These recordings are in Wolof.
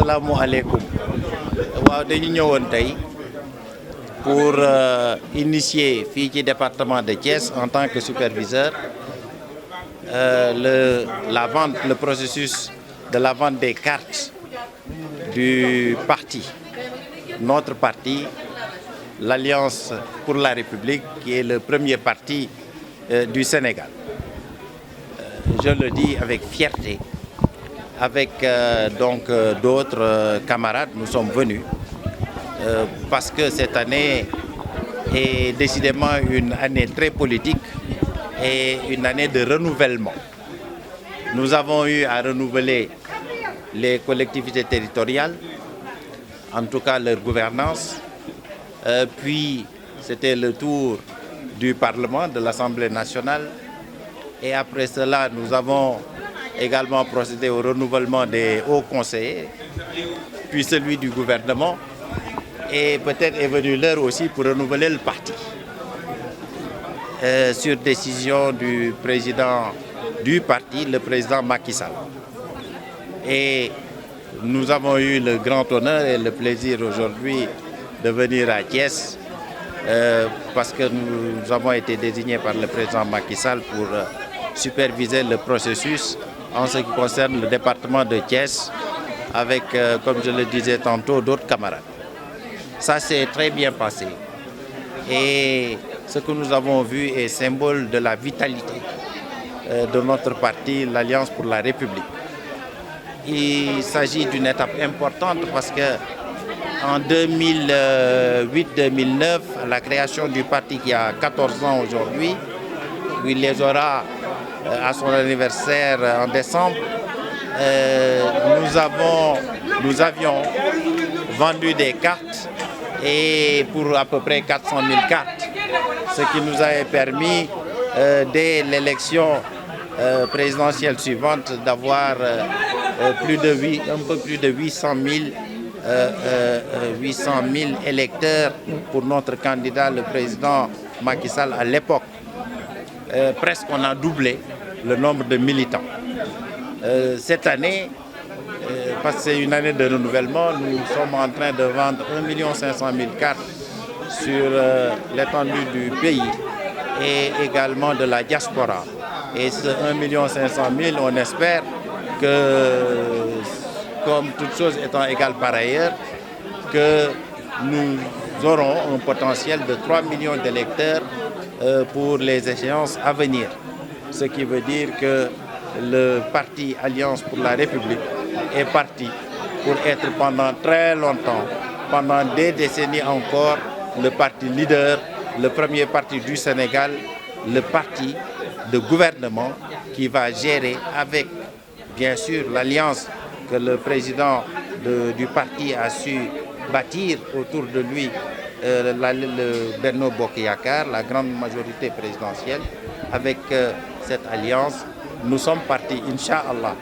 Asalaamaaleykum waaw dañu ñëwoon tey pour initier fii ci département de Thiès en tant que superviseur le processus de la vente des cartes du parti, notre parti, l'Alliance pour la République, qui est le premier parti du Sénégal. Je le dis avec fierté, avec d'autres camarades, nous sommes venus parce que cette année est décidément une année très politique et une année de renouvellement. Nous avons eu à renouveler les collectivités territoriales, en tout cas leur gouvernance, puis c'était le tour du Parlement, de l'Assemblée nationale, et après cela nous avons également procédé au renouvellement des hauts conseillers, puis celui du gouvernement, et peut-être est venue l'heure aussi pour renouveler le parti. Sur décision du président du parti, le président Macky Sall. Et nous avons eu le grand honneur et le plaisir aujourd'hui de venir à Thiès parce que nous avons été désignés par le président Macky Sall pour superviser le processus en ce qui concerne le département de Thiès avec, comme je le disais tantôt, d'autres camarades. Ça s'est très bien passé et ce que nous avons vu est symbole de la vitalité de notre parti, l'Alliance pour la République. Il s'agit d'une étape importante parce que en 2008-2009, la création du parti qui a 14 ans aujourd'hui, il les aura à son anniversaire en décembre, nous avions vendu des cartes et pour à peu près 400 000 cartes, ce qui nous avait permis dès l'élection présidentielle suivante d'avoir un peu plus de 800 000 électeurs pour notre candidat, le président Macky Sall à l'époque. Presque on a doublé le nombre de militants. Cette année, parce que c'est une année de renouvellement, nous sommes en train de vendre 1 500 000 cartes sur l'étendue du pays et également de la diaspora. Et ce 1 500 000, on espère que, comme toutes choses étant égales par ailleurs, que nous aurons un potentiel de 3 millions d'électeurs pour les échéances à venir. Ce qui veut dire que le parti Alliance pour la République est parti pour être pendant très longtemps, pendant des décennies encore, le parti leader, le premier parti du Sénégal, le parti de gouvernement qui va gérer avec, bien sûr, l'alliance que le président du parti a su bâtir autour de lui, le Benno Bokk Yakaar, la grande majorité présidentielle. Avec cette alliance, nous sommes partis, Inch'Allah,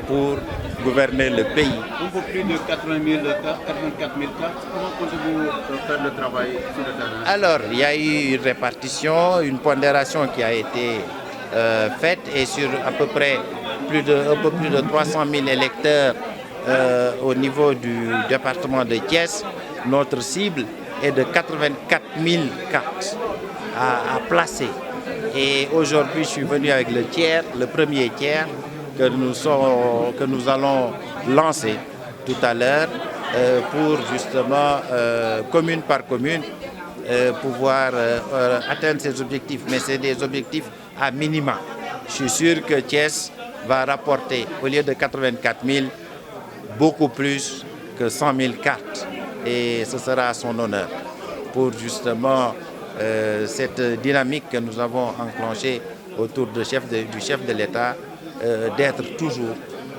pour gouverner le pays. Un peu plus de 80 000 cartes, 84 000 cartes. Comment comptez-vous faire le travail sur le terrain? Alors, il y a eu une répartition, une pondération qui a été faite et sur à peu près un peu plus de 300 000 électeurs au niveau du département de Thiès, notre cible est de 84 000 cartes à placer. Et aujourd'hui, je suis venu avec le premier tiers que nous allons lancer tout à l'heure pour justement, commune par commune, pouvoir atteindre ces objectifs. Mais c'est des objectifs à minima. Je suis sûr que Thiès va rapporter, au lieu de 84 000, beaucoup plus que 100 000 cartes. Et ce sera à son honneur pour justement cette dynamique que nous avons enclenchée autour du chef de l'État, d'être toujours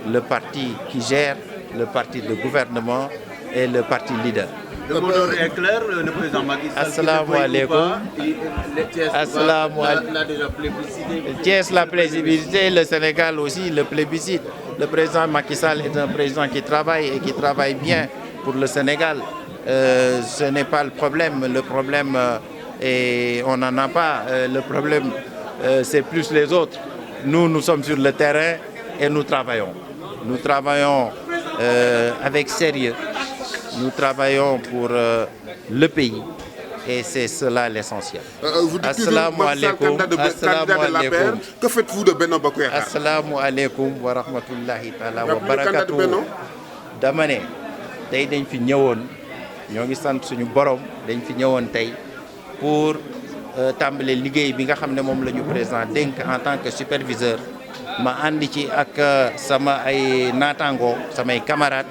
le parti qui gère, le parti de gouvernement et le parti leader. Le mot d'ordre est clair, le président Macky Sall. Assalamu alaikum. Thiès la plébiscité, le Sénégal aussi le plébiscite. Le président Macky Sall est un président qui travaille et qui travaille bien pour le Sénégal. Ce n'est pas le problème. Le problème, et on n'en a pas. Le problème, c'est plus les autres. Nous sommes sur le terrain et nous travaillons. Nous travaillons avec sérieux. Nous travaillons pour le pays et c'est cela l'essentiel. Vous dites toujours candidat de la paix. Que faites-vous de Benno Bokk Yaakaar? Assalamu alaikum wa rahmatullahi ta'ala wa barakatuh. Dama ne tey dañ fi ñëwoon ñoo ngi sant suñu borom dañ fi ñëwoon tey pour tàmbale liggéey bi nga xam ne moom la ñu président dénk en tant que superviseur ma àndi ci ak sama ay naataango samay camarades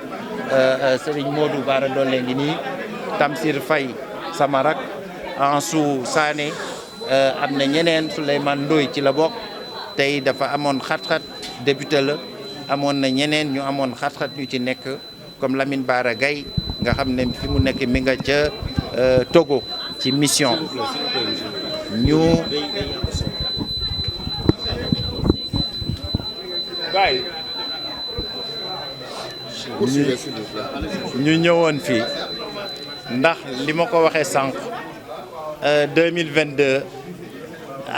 Serigne Modou Bara Dolé ngi nii Tamsir Faye sama rak Ansou Sané am na ñeneen Souleymane Ndoye ci la bokk tey dafa amoon xat-xat député la amoon na ñeneen ñu amoon xat-xat ñu ci nekk comme Lamine Bara Gaye nga xam ne fi mu nekk mi nga ca Togo ci mission ñu ñëwoon fii ndax li ma ko waxee sànq 2022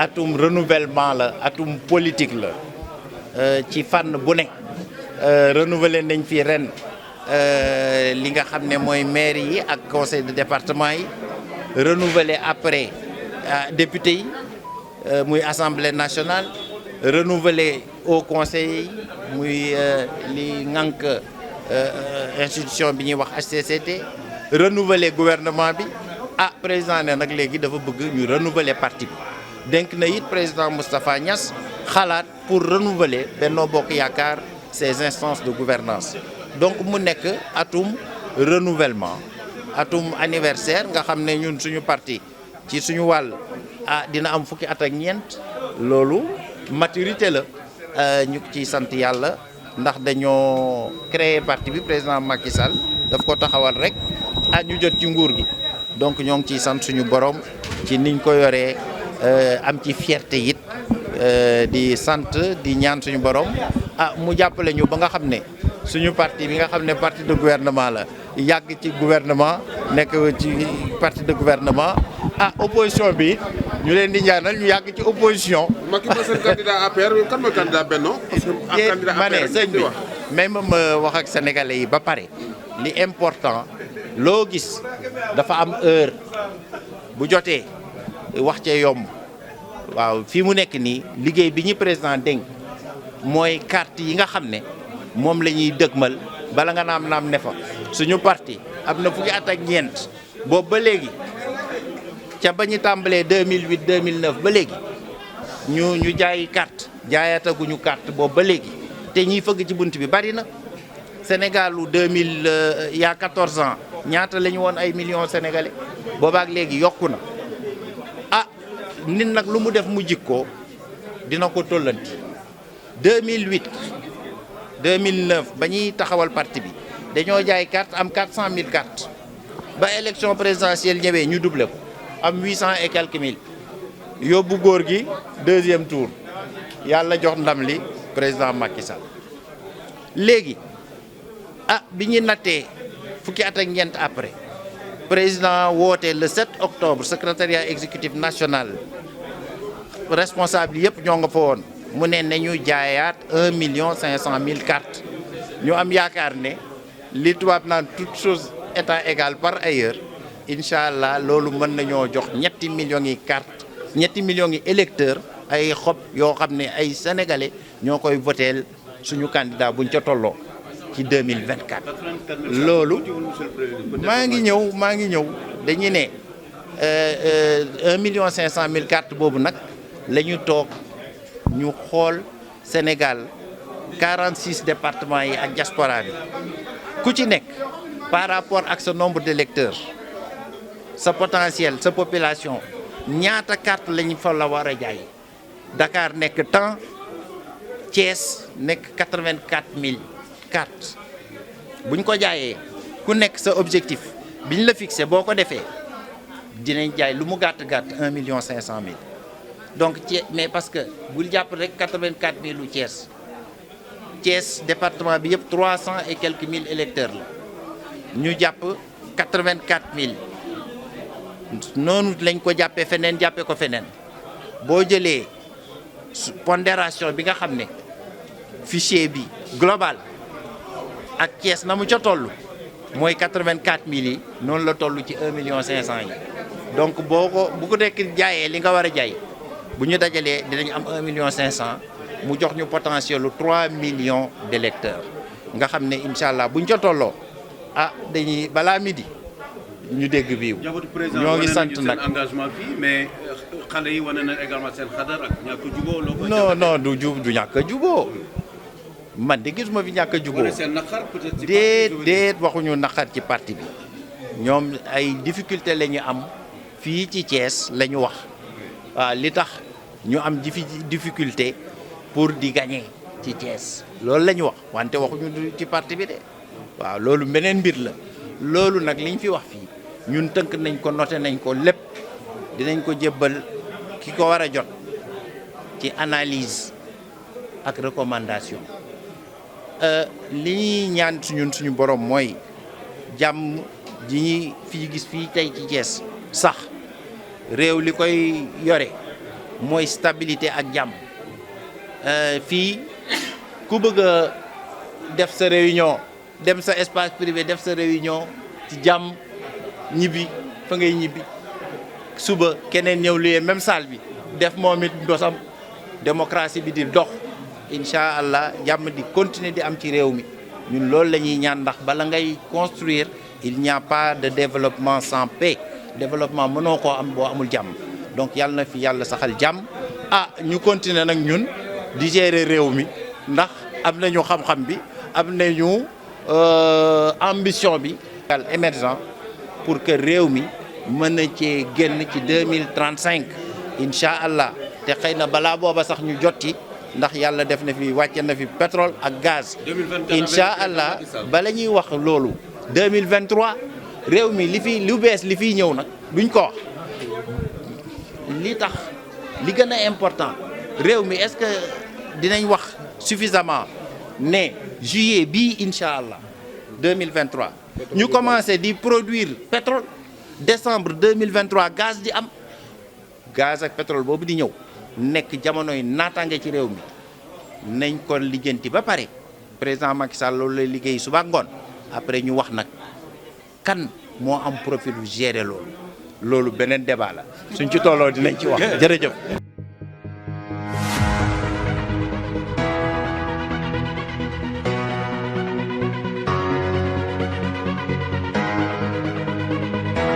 atum renouvellement la atum politique la ci fànn bu ne renouveler nañ fi ren li nga xam ne mooy maire yi ak conseil de département yi renouveler après député yi muy assemblée nationale renouveler au conseil muy li ngànk institution bi ñuy wax HCCT renouveler gouvernement bi président ne nag léegi dafa bëgg ñu renouveler parti bi dénk na it président Moustapha Niass xalaat pour renouveler Benno Bokk Yaakaar ses instances de gouvernance donc mu nekk atum renouvellement atum anniversaire nga xam ne ñun suñu parti ci suñu wàll dina am fukki at ak ñeent loolu maturité la ñu ci sant yàlla ndax dañoo créer parti bi président Macky Sall daf ko taxawal rek ñu jot ci nguur gi donc ñoo ngi ciy sant suñu borom ci niñ ko yoree am ci fierté it di sant di ñaan suñu borom mu jàppale ñu ba nga xam ne suñu parti bi nga xam ne parti de gouvernement la yàgg ci gouvernement nekk ci parti de gouvernement opposition bi ñu leen di ñaanal ñu yàgg ci opposition. Macky mooy seen candidat APR kan mooy candidat Benno. ma ne sëñ bi même ma wax ak sénégalais yi ba pare li important loo gis dafa am heure bu jotee wax cee yomb waaw fii mu nekk nii liggéey bi ñu président dénk mooy carte yi nga xam ne moom la ñuy dëgmal bala nga naam ne fa suñu parti am na fukki at ak ñeent boobu ba léegi ca ba ñu tàmbalee 2008 2009 ba léegi ñu jaayi carte jaayataguñu carte boobu ba léegi te ñiy fëgg ci bunt bi bari na Sénégalu 2000 il y a 14 ans ñaata la ñu woon ay millions sénégalais boobaak léegi yokku na nit nag lu mu def mu jikkoo dina ko tollanti 2008 2009 ba ñuy taxawal parti bi dañoo jaay carte am 400 000 cartes ba élection présidentielle ñëwee ñu doublé ko am 800 et quelques mille yóbbu góor gi deuxième tour yàlla jox ndam li président Macky Sall léegi bi ñu nattee fukki at ak ñeent après président woote le 7 octobre secrétariat exécutif national responsable yëpp ñoo nga fa woon mu ne nañu jaayaat 1,5 million cartes ñu am yaakaar ne li tubaab naan toute chose étant égale par ailleurs incha allah loolu mën nañoo jox 3 millions yi cartes 3 millions yi électeurs ay xob yoo xam ne ay sénégalais ñoo koy voteel suñu candidat buñ ca tolloo ci 2024. loolu maa ngi ñëw dañuy ne 1,5 million cartes boobu nag la ñu toog ñu xool Sénégal 46 départements yi ak diaspora bi ku ci nekk par rapport ak sa nombre d'électeurs sa potentiel sa population ñaata carte lañu fa la war a jaay Dakar nekk temps Thiès nekk 84 000 cartes buñ ko jaayee ku nekk sa objectif biñ la fixé boo ko defee dinañ jaay lu mu gàtt 1,5 million donc mais parce que bul jàpp rek 84 000 lu Thiès département bi yëpp 300 et quelques mille électeurs la ñu jàpp 84 000 noonu lañ ko jàppee feneen jàppee ko feneen boo jëlee pondération bi nga xam ne fichier bi global ak Thiès na mu ca toll mooy 84 000 yi noonu la toll ci 1 500 000 yi donc bu ko nekk jaayee li nga war a jaay bu ñu dajalee dinañ am 1 500 000 mu jox ñu potentiel lu 3 millions d'électeurs nga xam ne incha allah bu ñu ca tolloo dañuy balaa midi ñu dégg biiw ñoo ngi sant nag engagement fii mais xale yi wane na également seen xadar ak ñàkk a jubóo non du ñàkk a jubóo man de gisuma fi ñàkk a jubóo déet waxuñu naqar ci parti bi ñoom ay difficulté la ñu am fii ci Thiès la ñu wax waaw li tax ñu am difficulté pour di gagner ci Thiès loolu la ñu wax wante waxuñu ci parti bi de waaw loolu beneen mbir la loolu nag liñ fi wax fii ñun tënk nañ ko noté nañ ko lépp dinañ ko jébbal ki ko war a jot ci analyse ak recommandation li ñuy ñaan suñu borom mooy jàmm ji ñuy fi gis fii tey ci Thiès sax réew li koy yore mooy stabilité ak jàmm fii ku bëgg a def sa réunion dem sa espace privé def sa réunion ci jàmm ñibbi fa ngay ñibbi suba keneen ñëw liyee même salle bi def moom it dosam démocratie bi di dox incha allah jàmm di continuer di am ci réew mi ñun loolu la ñuy ñaan ndax bala ngay construire il n'y a pas de développement sans paix développement mënoo koo am boo amul jàmm donc yàlla na fi yàlla saxal jàmm ñu continuer nag ñun di gérer réew mi ndax am nañu xam-xam bi am nañu ambition bi émergent pour que réew mi mën na cee génn ci 2035 incha allah te xëy na balaa booba sax ñu jot ci ndax yàlla def na fi wàcce na fi pétrole ak gaz incha allah bala ñuy wax loolu 2023 réew mi lu bees li fiy ñëw nag duñ ko wax li tax li gën a important réew mi est-ce que dinañ wax suffisamment ne juillet bii incha allah 2023 ñu commencé di produire pétrole décembre 2023 gaz di am gaz ak pétrole boobu di ñëw nekk jamonoy naataange ci réew mi nañ ko lijjanti ba pare président Macky Sall loolu lay liggéey suba ngoon après ñu wax nag kan moo am profil bu gérer loolu beneen débat la suñ ci tolloo dinañ ci wax jërëjëf.